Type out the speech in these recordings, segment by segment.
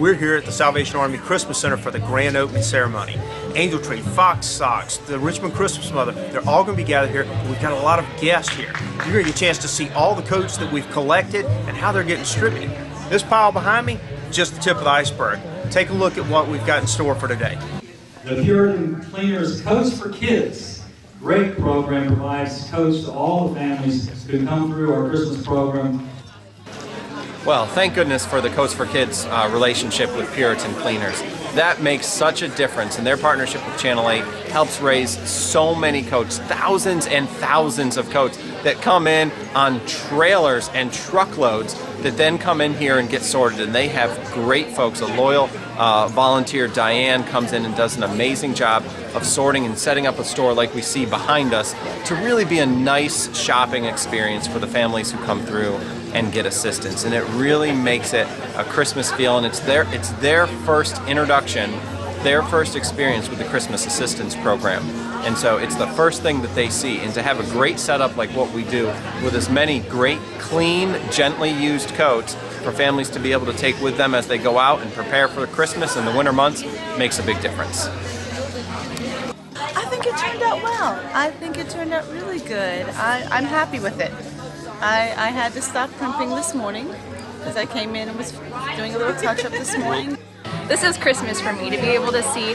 We're here at the Salvation Army Christmas Center for the grand opening ceremony. Angel Tree, Fox Socks, the Richmond Christmas Mother, they're all going to be gathered here. We've got a lot of guests here. You're going to get a chance to see all the coats that we've collected and how they're getting distributed. This pile behind me, just the tip of the iceberg. Take a look at what we've got in store for today. The Puritan Cleaners Coats for Kids. Great program, provides coats to all the families who come through our Christmas program. Well, thank goodness for the Coats for Kids relationship with Puritan Cleaners. That makes such a difference, and their partnership with Channel 8 helps raise so many coats, thousands and thousands of coats that come in on trailers and truckloads that then come in here and get sorted. And they have great folks. A loyal volunteer, Diane, comes in and does an amazing job of sorting and setting up a store like we see behind us to really be a nice shopping experience for the families who come through and get assistance. And it really makes it a Christmas feel, and it's their first introduction, their first experience with the Christmas Assistance Program. And so it's the first thing that they see, and to have a great setup like what we do with as many great, clean, gently used coats for families to be able to take with them as they go out and prepare for Christmas in the winter months makes a big difference. I think it turned out well. I think it turned out really good. I'm happy with it. I had to stop crimping this morning because I came in and was doing a little touch-up this morning. This is Christmas for me, to be able to see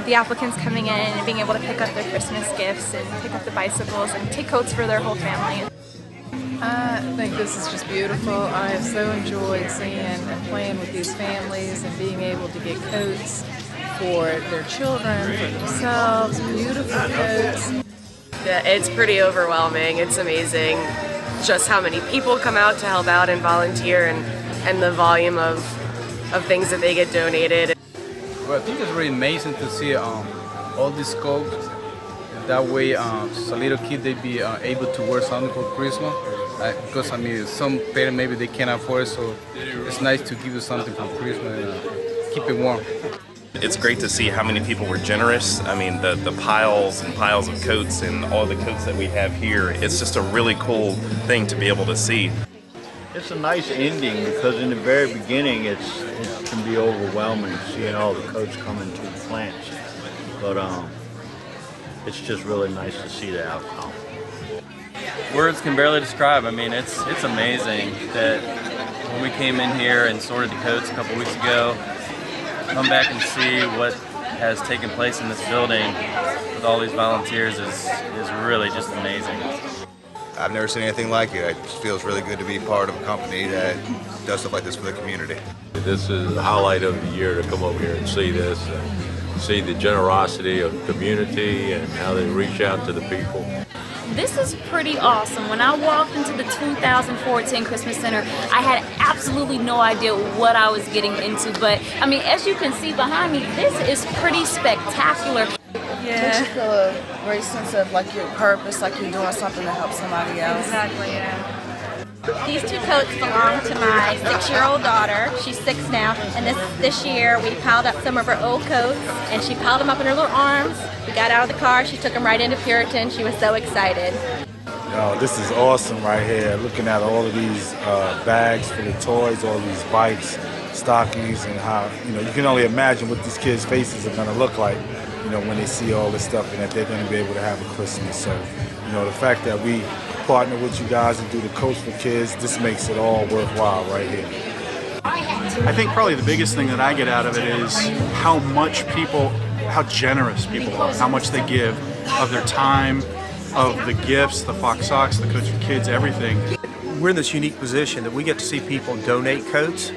the applicants coming in and being able to pick up their Christmas gifts and pick up the bicycles and take coats for their whole family. I think this is just beautiful. I have so enjoyed seeing and playing with these families and being able to get coats for their children, for themselves, beautiful coats. Yeah, it's pretty overwhelming. It's amazing just how many people come out to help out and volunteer, and the volume of things that they get donated. Well, I think it's really amazing to see all these coats. That way, just a little kid, they be able to wear something for Christmas. Because I mean, some parents maybe they can't afford it, so it's nice to give you something for Christmas and keep it warm. It's great to see how many people were generous. I mean, the piles and piles of coats and all the coats that we have here, it's just a really cool thing to be able to see. It's a nice ending because in the very beginning it can be overwhelming seeing all the coats coming to the plants. But it's just really nice to see the outcome. Words can barely describe. I mean, it's amazing that when we came in here and sorted the coats a couple weeks ago, come back and see what has taken place in this building with all these volunteers is really just amazing. I've never seen anything like it. It just feels really good to be part of a company that does stuff like this for the community. This is the highlight of the year to come over here and see this and see the generosity of the community and how they reach out to the people. This is pretty awesome. When I walked into the 2014 Christmas Center, I had absolutely no idea what I was getting into, but I mean, as you can see behind me, this is pretty spectacular. Yeah. Makes you feel a great sense of like your purpose, like you're doing something to help somebody else. Exactly, yeah. These two coats belong to my 6-year-old daughter. She's 6 now, and this year we piled up some of her old coats, and she piled them up in her little arms. We got out of the car, she took them right into Puritan. She was so excited. Oh, this is awesome right here, looking at all of these bags full of toys, all these bikes, stockings, and how, you can only imagine what these kids' faces are going to look like, when they see all this stuff and that they're going to be able to have a Christmas. So, the fact that we partner with you guys and do the Coats for Kids, this makes it all worthwhile right here. I think probably the biggest thing that I get out of it is how generous people are, how much they give of their time, of the gifts, the Fox Socks, the Coats for Kids, everything. We're in this unique position that we get to see people donate coats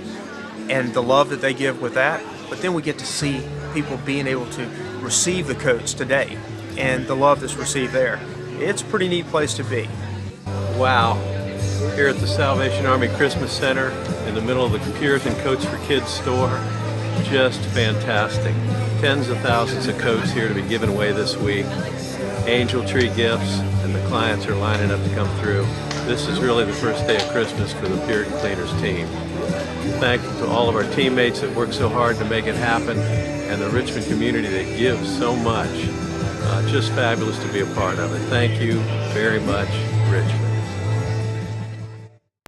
and the love that they give with that, but then we get to see people being able to receive the coats today and the love that's received there. It's a pretty neat place to be. Wow. Here at the Salvation Army Christmas Center in the middle of the Puritan Coats for Kids store, just fantastic. Tens of thousands of coats here to be given away this week. Angel Tree gifts, and the clients are lining up to come through. This is really the first day of Christmas for the Puritan Cleaners team. Thankful to all of our teammates that work so hard to make it happen, and the Richmond community that gives so much. Just fabulous to be a part of it. Thank you very much, Richmond.